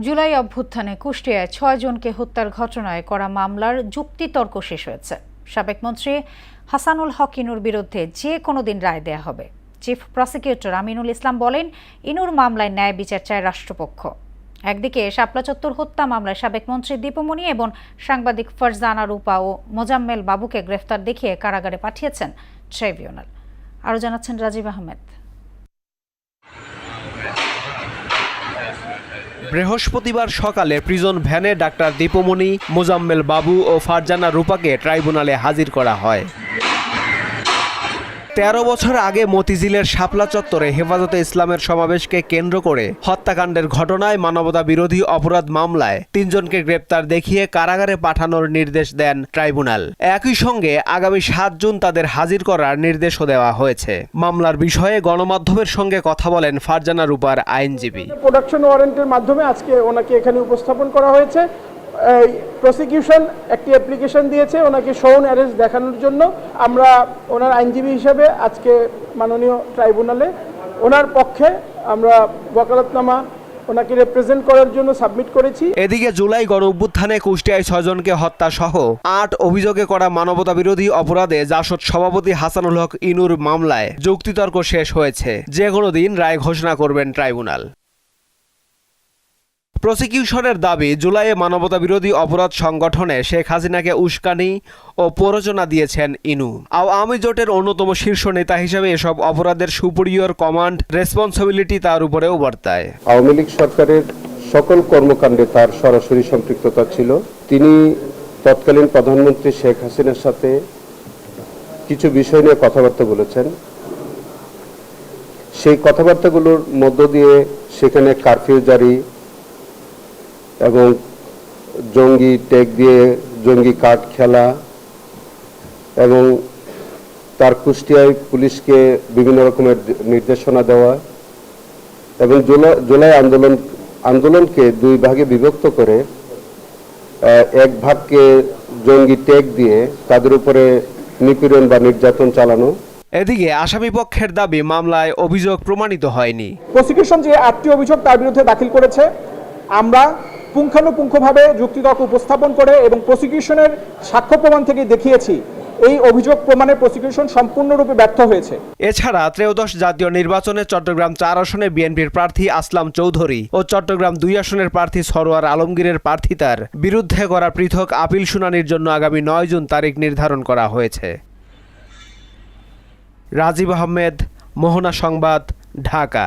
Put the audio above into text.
জুলাই অভ্যুত্থানে কুষ্টিয়ায় ৬ জনকে হত্যার ঘটনায় করা মামলার যুক্তিতর্ক শেষ হয়েছে। সাবেক মন্ত্রী হাসানুল হক ইনুর বিরুদ্ধে যে কোনো দিন রায় দেয়া হবে। চিফ প্রসিকিউটর আমিনুল ইসলাম বলেন, ইনুর মামলায় ন্যায় বিচার চায় রাষ্ট্রপক্ষ। একদিকে শাপলা চত্বর হত্যা মামলায় সাবেক মন্ত্রী দীপুমণি এবং সাংবাদিক ফারজানা রূপা ও মোজাম্মেল বাবুকে গ্রেফতার দেখিয়ে কারাগারে পাঠিয়েছেন ট্রাইব্যুনাল। আরও জানাচ্ছেন রাজীব আহমেদ। বৃহস্পতিবার সকালে প্রিজন ভ্যানে ডাক্তার দীপুমণি, মোজাম্মেল বাবু ও ফারজানা রূপাকে ট্রাইব্যুনালে হাজির করা হয়। ১৩ বছর আগে মতিঝিলের শাপলা চত্বরে হেফাজতে ইসলামের সমাবেশকে কেন্দ্র করে হত্যাকাণ্ডের ঘটনায় মানবতা বিরোধী অপরাধ মামলায় ৩ জনকে গ্রেপ্তার দেখিয়ে কারাগারে পাঠানোর নির্দেশ দেন ট্রাইব্যুনাল। একই সঙ্গে আগামী ৭ জুন তাদের হাজির করার নির্দেশও দেওয়া হয়েছে। মামলার বিষয়ে গণমাধ্যমের সঙ্গে কথা বলেন ফারজানা রূপার আইনজীবী। প্রোডাকশন ওয়ারেন্টের মাধ্যমে আজকে ওনাকে এখানে উপস্থাপন করা হয়েছে। প্রসিকিউশন একটি অ্যাপ্লিকেশন দিয়েছে ওনাকে শোন অ্যারেস্ট দেখানোর জন্য। আমরা ওনার আইনজীবী হিসেবে আজকে মাননীয় ট্রাইব্যুনালে ওনার পক্ষে আমরা ওয়াকালতনামা ওনাকে রিপ্রেজেন্ট করার জন্য সাবমিট করেছি। এদিকে জুলাই গণঅভ্যুত্থানে কুষ্টিয়ায় ৬ জনকে হত্যা সহ ৮ অভিযোগে করা মানবতা বিরোধী অপরাধে জাসদ সভাপতি হাসানুল হক ইনুর মামলায় যুক্তিতর্ক শেষ হয়েছে। যে কোনো দিন রায় ঘোষণা করবেন ট্রাইব্যুনাল। প্রসিকিউশনের দাবি, জুলাইয়ে মানবতা বিরোধী অপরাধ সংগঠনে শেখ হাসিনাকে উস্কানি ও প্ররোচনা দিয়েছেন ইনু। আওয়ামী জোটের অন্যতম শীর্ষ নেতা হিসেবে এসব অপরাধের সুপিরিয়র কমান্ড রেসপন্সিবিলিটি তার উপরেও বর্তায়। আওয়ামী লীগ সরকারের সকল কর্মকাণ্ডে তার সরাসরি সম্পৃক্ততা ছিল। তিনি তৎকালীন প্রধানমন্ত্রী শেখ হাসিনার সাথে কিছু বিষয় নিয়ে কথাবার্তা বলেছেন। সেই কথাবার্তাগুলোর মধ্য দিয়ে সেখানে কারফিউ জারি এবং জঙ্গি ট্যাগ দিয়ে জঙ্গি কার্ড খেলা এবং তার কুষ্টিয়ায় পুলিশকে বিভিন্ন রকমের নির্দেশনা দেওয়া এবং জুলাই আন্দোলনকে 2 ভাগে বিভক্ত করে এক ভাগকে জঙ্গি ট্যাগ দিয়ে তাদের উপরে নিপীড়ন বা নির্যাতন চালানো। এদিকে আসামি পক্ষের দাবি, মামলায় অভিযোগ প্রমাণিত হয়নি। প্রসিকিউশন যে 8টি অভিযোগ তার বিরুদ্ধে দাখিল করেছে, আমরা পুঙ্খানুপুঙ্খভাবে যুক্তিতর্ক উপস্থাপন করে এবং প্রসিকিউশনের সাক্ষ্য প্রমাণ থেকে দেখিয়েছি এই অভিযোগ প্রমাণে প্রসিকিউশন সম্পূর্ণরূপে ব্যর্থ হয়েছে। এছাড়া ত্রয়োদশ জাতীয় নির্বাচনে চট্টগ্রাম 4 আসনে বিএনপির প্রার্থী আসলাম চৌধুরী ও চট্টগ্রাম 2 আসনের প্রার্থী সরোয়ার আলমগীরের প্রার্থিতার বিরুদ্ধে করা পৃথক আপিল শুনানির জন্য আগামী 9 জুন তারিখ নির্ধারণ করা হয়েছে। রাজীব আহমেদ, মোহনা সংবাদ, ঢাকা।